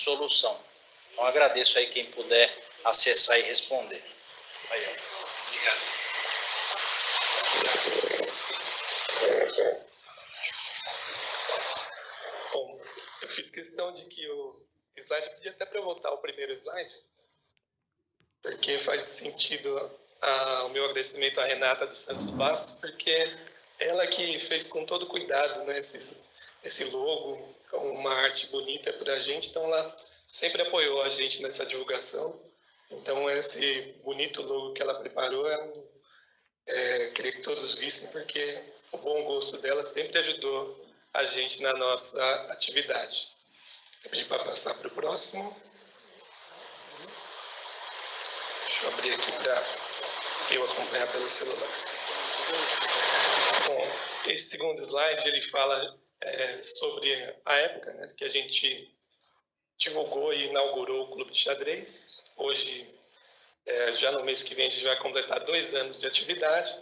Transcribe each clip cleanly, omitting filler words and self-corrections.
solução. Então, agradeço aí quem puder acessar e responder. Aí, ó. Obrigado. Bom, eu fiz questão de que o slide, podia até para eu voltar o primeiro slide, porque faz sentido o meu agradecimento à Renata dos Santos Bastos, porque ela que fez com todo cuidado, né, esse logo, uma arte bonita para a gente, então ela sempre apoiou a gente nessa divulgação. Então esse bonito logo que ela preparou, queria que todos vissem, porque o bom gosto dela sempre ajudou a gente na nossa atividade. Vou pedir para passar para o próximo. Deixa eu abrir aqui para eu acompanhar pelo celular. Bom, esse segundo slide ele fala sobre a época, né, que a gente divulgou e inaugurou o Clube de Xadrez. Hoje, já no mês que vem, a gente vai completar 2 anos de atividade.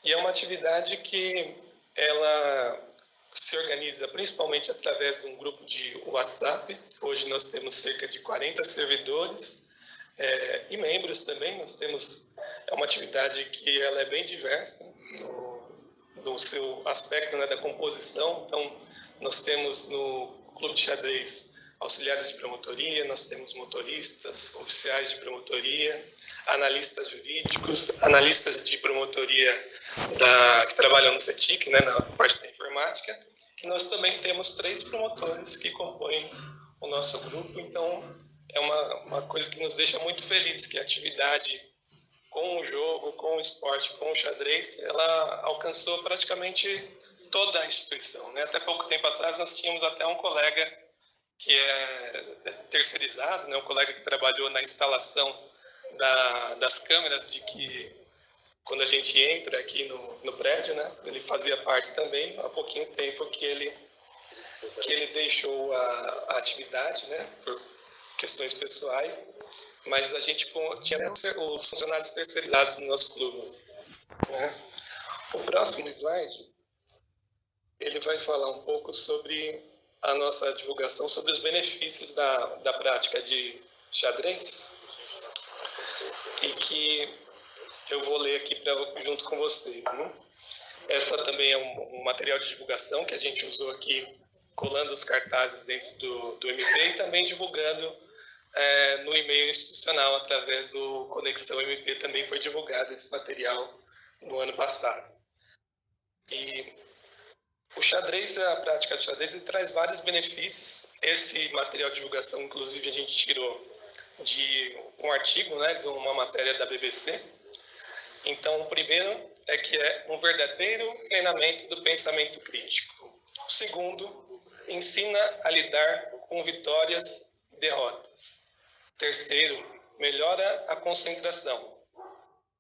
E é uma atividade que ela se organiza principalmente através de um grupo de WhatsApp. Hoje nós temos cerca de 40 servidores e membros também. Nós temos uma atividade que ela é bem diversa no seu aspecto, né, da composição. Então, nós temos no Clube de Xadrez auxiliares de promotoria, nós temos motoristas, oficiais de promotoria, analistas jurídicos, analistas de promotoria que trabalham no CETIC, né, na parte da informática, e nós também temos 3 promotores que compõem o nosso grupo. Então, é uma coisa que nos deixa muito felizes, que a atividade com o jogo, com o esporte, com o xadrez, ela alcançou praticamente toda a instituição, né? Até pouco tempo atrás nós tínhamos até um colega que é terceirizado, né? Um colega que trabalhou na instalação das câmeras, de que quando a gente entra aqui no prédio, né? Ele fazia parte também. Há pouquinho tempo que ele deixou a atividade, né? Por questões pessoais, mas a gente tinha os funcionários terceirizados no nosso clube, né? O próximo slide, ele vai falar um pouco sobre a nossa divulgação, sobre os benefícios da prática de xadrez, e que eu vou ler aqui junto com vocês, né? Essa também é um material de divulgação que a gente usou aqui, colando os cartazes dentro do MP e também divulgando no e-mail institucional, através do Conexão MP, também foi divulgado esse material no ano passado. E o xadrez, a prática de xadrez, ele traz vários benefícios. Esse material de divulgação, inclusive, a gente tirou de um artigo, né, de uma matéria da BBC. Então, o primeiro é que é um verdadeiro treinamento do pensamento crítico. O segundo, ensina a lidar com vitórias e derrotas. Terceiro, melhora a concentração.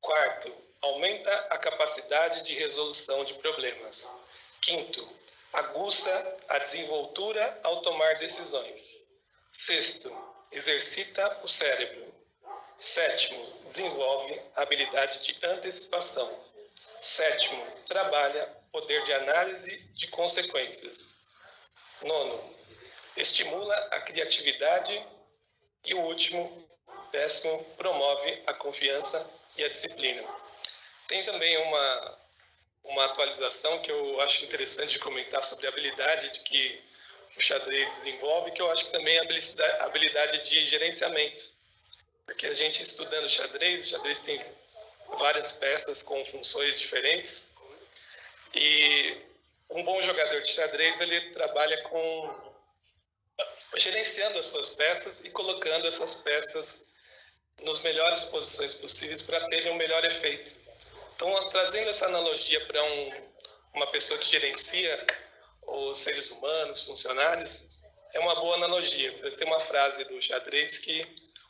Quarto, aumenta a capacidade de resolução de problemas. Quinto, aguça a desenvoltura ao tomar decisões. Sexto, exercita o cérebro. Sétimo, desenvolve a habilidade de antecipação. Sétimo, trabalha poder de análise de consequências. Nono, estimula a criatividade. E o último, 10º, promove a confiança e a disciplina. Tem também uma atualização que eu acho interessante de comentar sobre a habilidade de que o xadrez desenvolve, que eu acho que também é a habilidade de gerenciamento. Porque a gente estudando xadrez, o xadrez tem várias peças com funções diferentes, e um bom jogador de xadrez, ele trabalha gerenciando as suas peças e colocando essas peças nas melhores posições possíveis para terem um melhor efeito. Então, trazendo essa analogia para uma pessoa que gerencia os seres humanos, funcionários, é uma boa analogia. Tem uma frase do xadrez que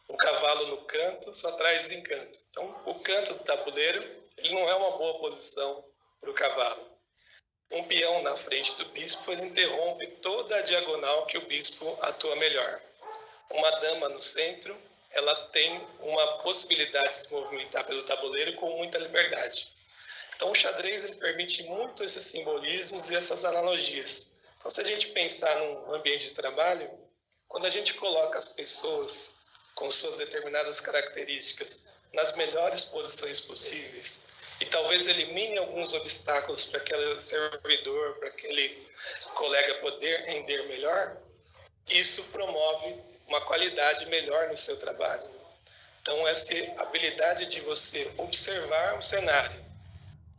um cavalo no canto só traz desencanto. Então, o canto do tabuleiro, ele não é uma boa posição para o cavalo. Um peão na frente do bispo, ele interrompe toda a diagonal que o bispo atua melhor. Uma dama no centro, ela tem uma possibilidade de se movimentar pelo tabuleiro com muita liberdade. Então, o xadrez ele permite muito esses simbolismos e essas analogias. Então, se a gente pensar num ambiente de trabalho, quando a gente coloca as pessoas com suas determinadas características nas melhores posições possíveis e talvez elimine alguns obstáculos para aquele servidor, para aquele colega poder render melhor, isso promove uma qualidade melhor no seu trabalho. Então, essa habilidade de você observar o cenário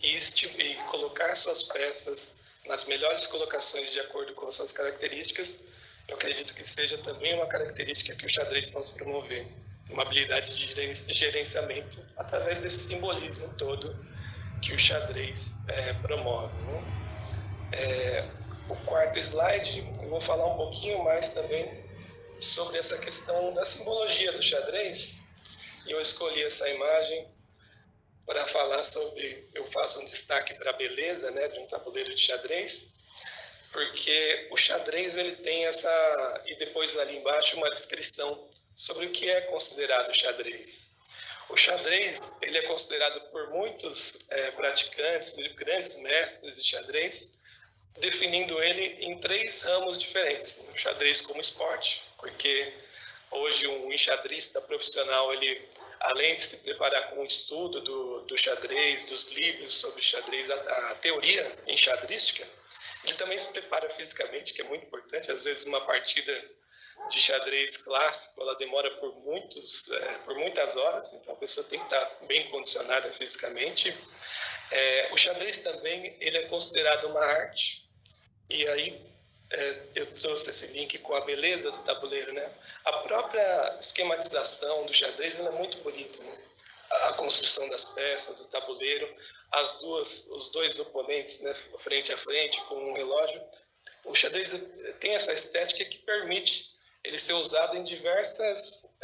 e colocar suas peças nas melhores colocações de acordo com suas características, eu acredito que seja também uma característica que o xadrez possa promover, uma habilidade de gerenciamento através desse simbolismo todo que o xadrez promove, né? O quarto slide, eu vou falar um pouquinho mais também sobre essa questão da simbologia do xadrez, e eu escolhi essa imagem para falar sobre, eu faço um destaque para a beleza, né, de um tabuleiro de xadrez, porque o xadrez ele tem essa, e depois ali embaixo uma descrição sobre o que é considerado xadrez. O xadrez ele é considerado por muitos praticantes, grandes mestres de xadrez, definindo ele em 3 ramos diferentes. O xadrez como esporte, porque hoje um enxadrista profissional, ele, além de se preparar com o estudo do xadrez, dos livros sobre xadrez, a teoria enxadrística, ele também se prepara fisicamente, que é muito importante. Às vezes uma partida de xadrez clássico, ela demora por muitas horas, então a pessoa tem que estar bem condicionada fisicamente. O xadrez também ele é considerado uma arte, e aí eu trouxe esse link com a beleza do tabuleiro, né? A própria esquematização do xadrez ela é muito bonita, né? A construção das peças, o tabuleiro, os dois oponentes, né, frente a frente com um relógio. O xadrez tem essa estética que permite ele ser usado em diversas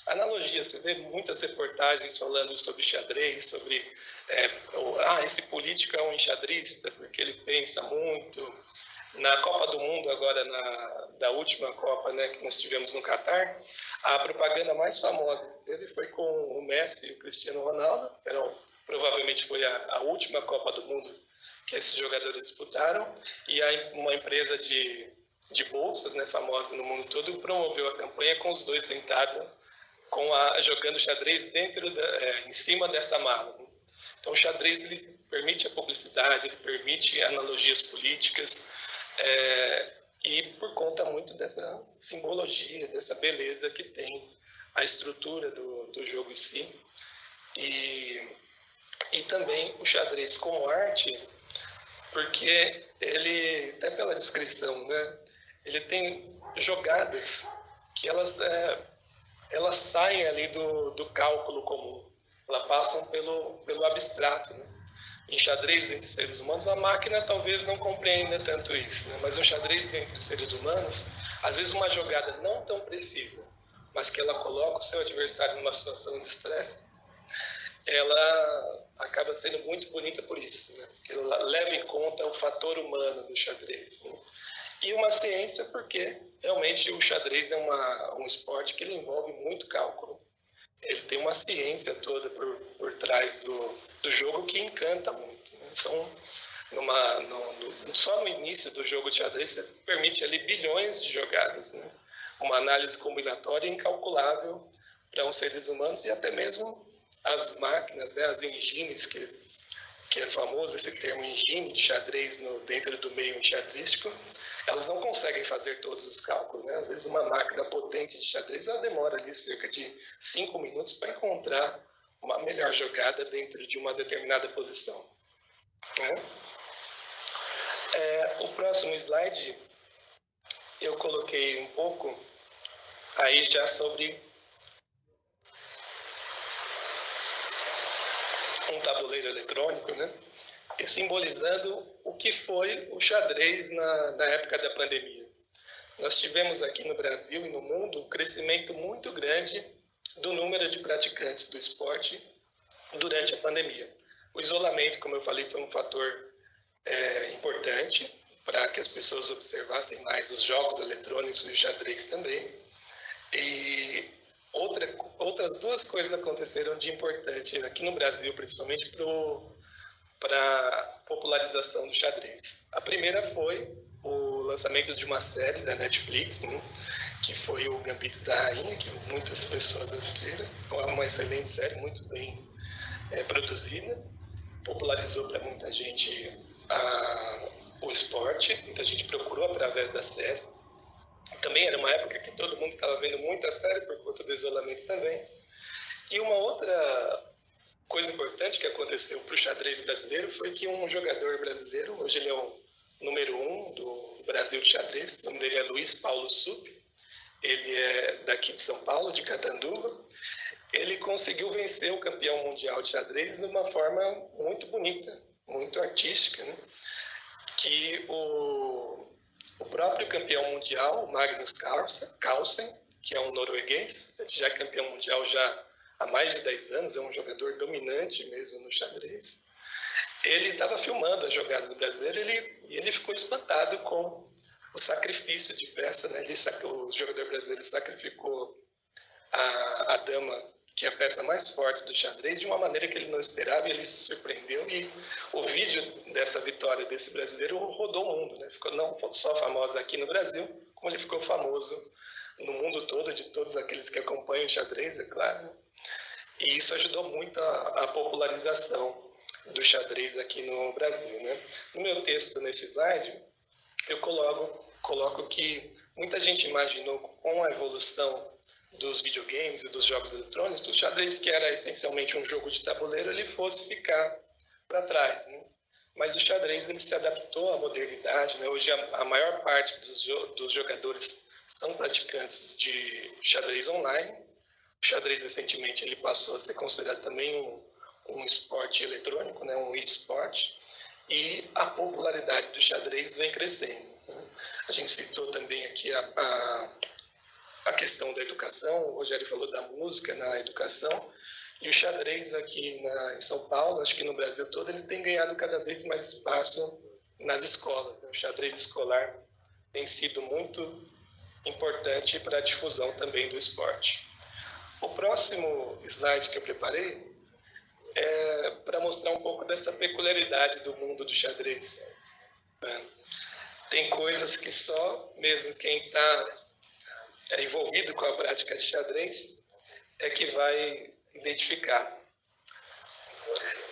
analogias. Você vê muitas reportagens falando sobre xadrez, sobre esse político é um enxadrista porque ele pensa muito. Na Copa do Mundo, agora da última Copa, né, que nós tivemos no Catar, a propaganda mais famosa que teve foi com o Messi e o Cristiano Ronaldo. Provavelmente foi a última Copa do Mundo que esses jogadores disputaram, e uma empresa de bolsas, né, famosa no mundo todo, promoveu a campanha com os dois sentados, jogando xadrez em cima dessa mala. Então, o xadrez ele permite a publicidade, ele permite analogias políticas, e por conta muito dessa simbologia, dessa beleza que tem a estrutura do jogo em si. E também o xadrez como arte, porque ele, até pela descrição, né, ele tem jogadas que elas saem ali do cálculo comum, elas passam pelo abstrato, né? Em xadrez entre seres humanos, a máquina talvez não compreenda tanto isso, né? Mas o xadrez entre seres humanos, às vezes uma jogada não tão precisa, mas que ela coloca o seu adversário numa situação de estresse, ela acaba sendo muito bonita por isso, né? Porque ela leva em conta o fator humano do xadrez, né? E uma ciência, porque realmente o xadrez é um esporte que ele envolve muito cálculo. Ele tem uma ciência toda por trás do jogo que encanta muito, né? Então, só no início do jogo de xadrez, você permite ali bilhões de jogadas, né? Uma análise combinatória incalculável para os seres humanos e até mesmo as máquinas, né? As engines, que é famoso esse termo engine de xadrez dentro do meio enxadrístico, elas não conseguem fazer todos os cálculos, né? Às vezes uma máquina potente de xadrez ela demora ali cerca de 5 minutos para encontrar uma melhor jogada dentro de uma determinada posição, né? O próximo slide eu coloquei um pouco aí já sobre um tabuleiro eletrônico, né? E simbolizando o que foi o xadrez na época da pandemia. Nós tivemos aqui no Brasil e no mundo um crescimento muito grande do número de praticantes do esporte durante a pandemia. O isolamento, como eu falei, foi um fator importante para que as pessoas observassem mais os jogos eletrônicos e o xadrez também. E outras duas coisas aconteceram de importante aqui no Brasil, principalmente para a popularização do xadrez. A primeira foi lançamento de uma série da Netflix, né, que foi o Gambito da Rainha, que muitas pessoas assistiram. É uma excelente série, muito bem produzida. Popularizou para muita gente o esporte, muita gente procurou através da série. Também era uma época que todo mundo estava vendo muita série por conta do isolamento também. E uma outra coisa importante que aconteceu para o xadrez brasileiro foi que um jogador brasileiro, hoje ele é o número 1 do Brasil de xadrez, o nome dele é Luiz Paulo Sup, ele é daqui de São Paulo, de Catanduva. Ele conseguiu vencer o campeão mundial de xadrez de uma forma muito bonita, muito artística, né? Que o próprio campeão mundial, Magnus Carlsen, que é um norueguês, já é campeão mundial já há mais de 10 anos, é um jogador dominante mesmo no xadrez. Ele estava filmando a jogada do brasileiro e ele ficou espantado com o sacrifício de peça, né? O jogador brasileiro sacrificou a dama, que é a peça mais forte do xadrez, de uma maneira que ele não esperava, e ele se surpreendeu. E o vídeo dessa vitória desse brasileiro rodou o mundo, né? Ficou não só famosa aqui no Brasil, como ele ficou famoso no mundo todo, de todos aqueles que acompanham o xadrez, é claro. E isso ajudou muito a popularização do xadrez aqui no Brasil, né? No meu texto, nesse slide, eu coloco que muita gente imaginou, com a evolução dos videogames e dos jogos eletrônicos, o xadrez, que era essencialmente um jogo de tabuleiro, ele fosse ficar para trás, né? Mas o xadrez ele se adaptou à modernidade, né? Hoje a maior parte dos jogadores são praticantes de xadrez online. O xadrez recentemente ele passou a ser considerado também um esporte eletrônico, né? Um e-sport, e a popularidade do xadrez vem crescendo, né? A gente citou também aqui a questão da educação, o Rogério falou da música na educação, e o xadrez aqui em São Paulo, acho que no Brasil todo, ele tem ganhado cada vez mais espaço nas escolas, né? O xadrez escolar tem sido muito importante para a difusão também do esporte. O próximo slide que eu preparei é para mostrar um pouco dessa peculiaridade do mundo do xadrez, né? Tem coisas que só mesmo quem está envolvido com a prática de xadrez é que vai identificar.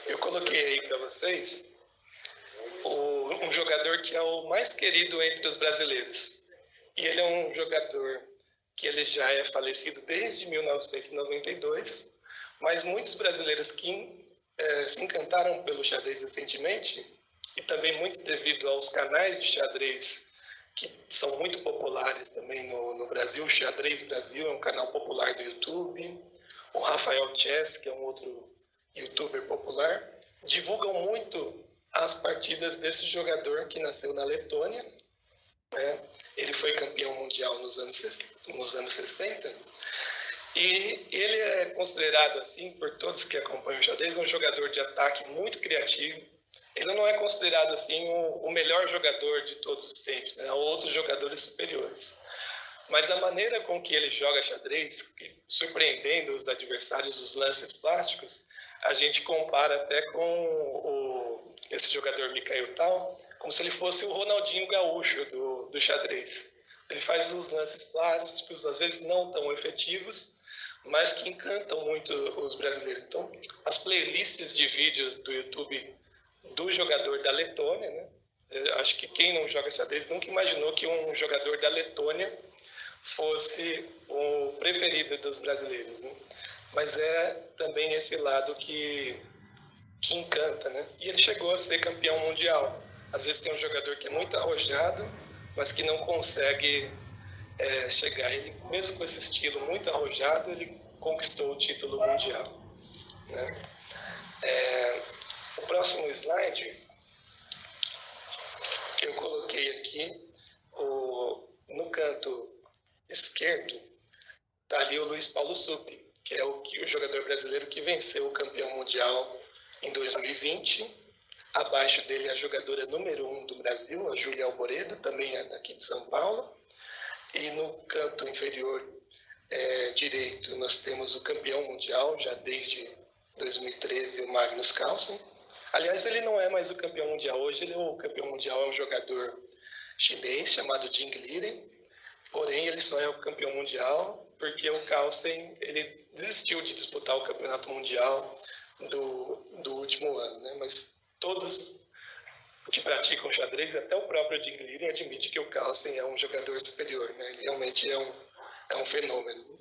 Eu coloquei aí para vocês um jogador que é o mais querido entre os brasileiros. E ele é um jogador que ele já é falecido desde 1992, mas muitos brasileiros que se encantaram pelo xadrez recentemente, e também muito devido aos canais de xadrez que são muito populares também no Brasil. O Xadrez Brasil é um canal popular do YouTube. O Rafael Chess, que é um outro youtuber popular, divulgam muito as partidas desse jogador que nasceu na Letônia, né? Ele foi campeão mundial nos anos 60, e ele é considerado, assim, por todos que acompanham o xadrez, um jogador de ataque muito criativo. Ele não é considerado, assim, o melhor jogador de todos os tempos, né? Há outros jogadores superiores. Mas a maneira com que ele joga xadrez, surpreendendo os adversários, os lances plásticos, a gente compara até com esse jogador Mikhail Tal, como se ele fosse o Ronaldinho Gaúcho do xadrez. Ele faz uns lances plásticos, às vezes não tão efetivos, mas que encantam muito os brasileiros. Então, as playlists de vídeos do YouTube do jogador da Letônia, né? Eu acho que quem não joga xadrez nunca imaginou que um jogador da Letônia fosse o preferido dos brasileiros, né? Mas é também esse lado que encanta, né? E ele chegou a ser campeão mundial. Às vezes tem um jogador que é muito arrojado, mas que não consegue chegar. Ele, mesmo com esse estilo muito arrojado, ele conquistou o título mundial, né? O próximo slide, eu coloquei aqui, no canto esquerdo, está ali o Luiz Paulo Sup, que é o jogador brasileiro que venceu o campeão mundial em 2020. Abaixo dele a jogadora número 1 do Brasil, a Júlia Alboredo, também é daqui de São Paulo. E no canto inferior direito nós temos o campeão mundial, já desde 2013, o Magnus Carlsen. Aliás, ele não é mais o campeão mundial. Hoje o campeão mundial é um jogador chinês chamado Jing Liren, porém ele só é o campeão mundial porque o Carlsen ele desistiu de disputar o campeonato mundial do último ano, né? Mas todos que praticam xadrez, até o próprio Jing Liren admite que o Carlsen é um jogador superior, né? Ele realmente é um fenômeno.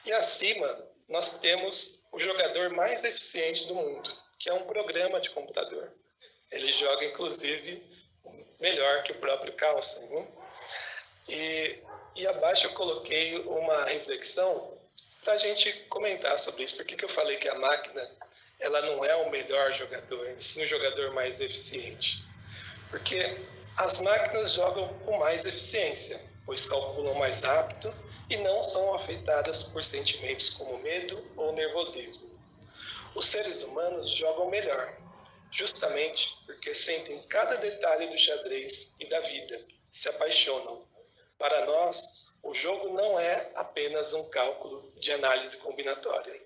E acima nós temos o jogador mais eficiente do mundo, que é um programa de computador. Ele joga, inclusive, melhor que o próprio Carlsen, né? E abaixo eu coloquei uma reflexão para a gente comentar sobre isso. Por que eu falei que a máquina ela não é o melhor jogador, sim o jogador mais eficiente? Porque as máquinas jogam com mais eficiência, pois calculam mais rápido e não são afetadas por sentimentos como medo ou nervosismo. Os seres humanos jogam melhor, justamente porque sentem cada detalhe do xadrez e da vida, se apaixonam. Para nós, o jogo não é apenas um cálculo de análise combinatória.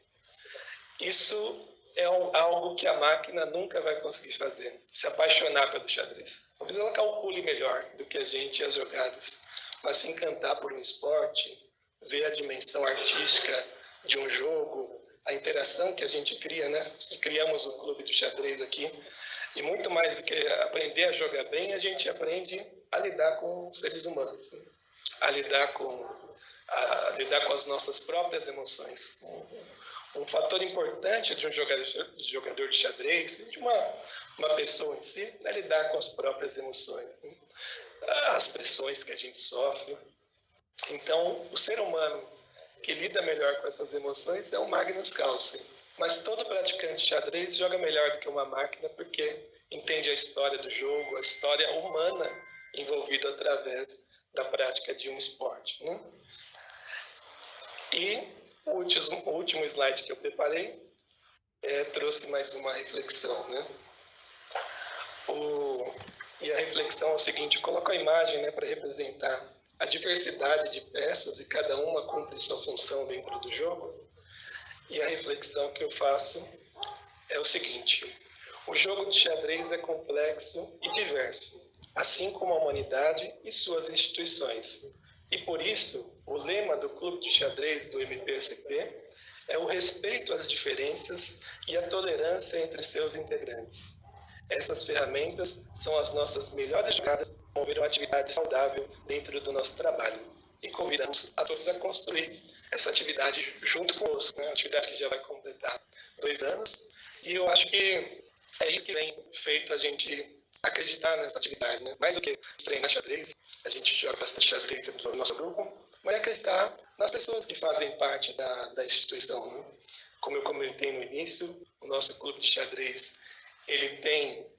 Isso é algo que a máquina nunca vai conseguir fazer, se apaixonar pelo xadrez. Talvez ela calcule melhor do que a gente as jogadas, mas se encantar por um esporte, ver a dimensão artística de um jogo, a interação que a gente cria, né? Criamos o clube do xadrez aqui, e muito mais do que aprender a jogar bem, a gente aprende a lidar com os seres humanos, né? a lidar com as nossas próprias emoções. Um fator importante de um jogador de xadrez, de uma pessoa em si, é lidar com as próprias emoções, né? As pressões que a gente sofre. Então, o ser humano que lida melhor com essas emoções é o Magnus Carlsen. Mas todo praticante de xadrez joga melhor do que uma máquina porque entende a história do jogo, a história humana envolvida através da prática de um esporte, né? E o último slide que eu preparei trouxe mais uma reflexão, né? E a reflexão é o seguinte: eu coloco a imagem, né, para representar a diversidade de peças e cada uma cumpre sua função dentro do jogo. E a reflexão que eu faço é o seguinte: o jogo de xadrez é complexo e diverso, assim como a humanidade e suas instituições. E por isso, o lema do Clube de Xadrez do MPSP é o respeito às diferenças e a tolerância entre seus integrantes. Essas ferramentas são as nossas melhores jogadas para promover uma atividade saudável dentro do nosso trabalho. E convidamos a todos a construir essa atividade junto conosco, né? Uma atividade que já vai completar 2 anos. E eu acho que é isso que vem feito a gente acreditar nessa atividade, né? Mais do que treinar xadrez, a gente joga bastante xadrez dentro do nosso grupo, mas acreditar nas pessoas que fazem parte da instituição, né? Como eu comentei no início, o nosso clube de xadrez ele tem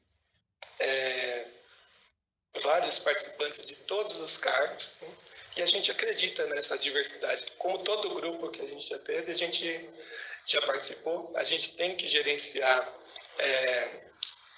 vários participantes de todos os cargos, né? E a gente acredita nessa diversidade. Como todo grupo que a gente já teve, a gente já participou, a gente tem que gerenciar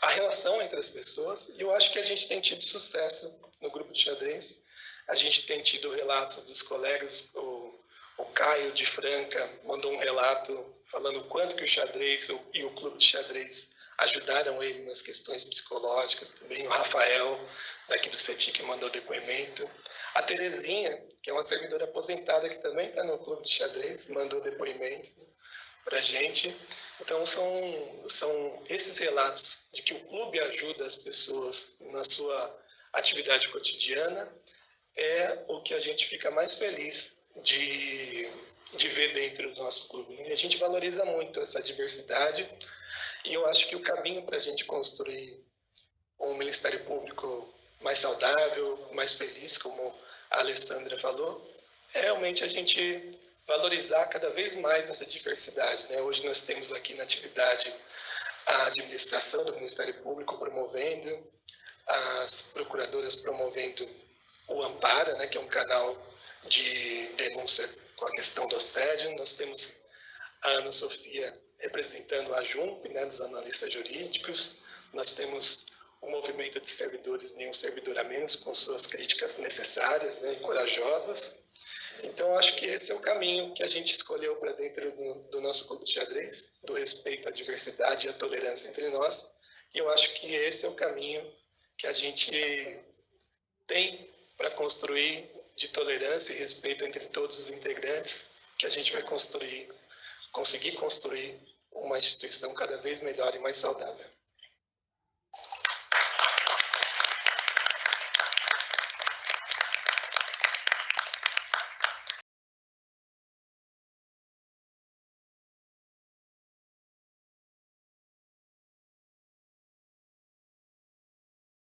a relação entre as pessoas, e eu acho que a gente tem tido sucesso no grupo de xadrez. A gente tem tido relatos dos colegas, o Caio de Franca mandou um relato falando o quanto que o xadrez e o clube de xadrez ajudaram ele nas questões psicológicas, também o Rafael, daqui do CETIC, mandou depoimento. A Terezinha, que é uma servidora aposentada que também está no clube de xadrez, mandou depoimento para a gente. Então, são esses relatos de que o clube ajuda as pessoas na sua atividade cotidiana é o que a gente fica mais feliz de ver dentro do nosso clube. E a gente valoriza muito essa diversidade, e eu acho que o caminho para a gente construir um Ministério Público mais saudável, mais feliz, como a Alessandra falou, é realmente a gente valorizar cada vez mais essa diversidade, né? Hoje nós temos aqui na atividade a administração do Ministério Público promovendo, as procuradoras promovendo o Ampara, né, que é um canal de denúncia com a questão do assédio. Nós temos a Ana Sofia representando a JUMP, né, dos analistas jurídicos. Nós temos um movimento de servidores, nenhum servidor a menos, com suas críticas necessárias, né, e corajosas. Então, acho que esse é o caminho que a gente escolheu para dentro do nosso clube de xadrez, do respeito à diversidade e à tolerância entre nós. E eu acho que esse é o caminho que a gente tem para construir de tolerância e respeito entre todos os integrantes, que a gente vai conseguir construir uma instituição cada vez melhor e mais saudável.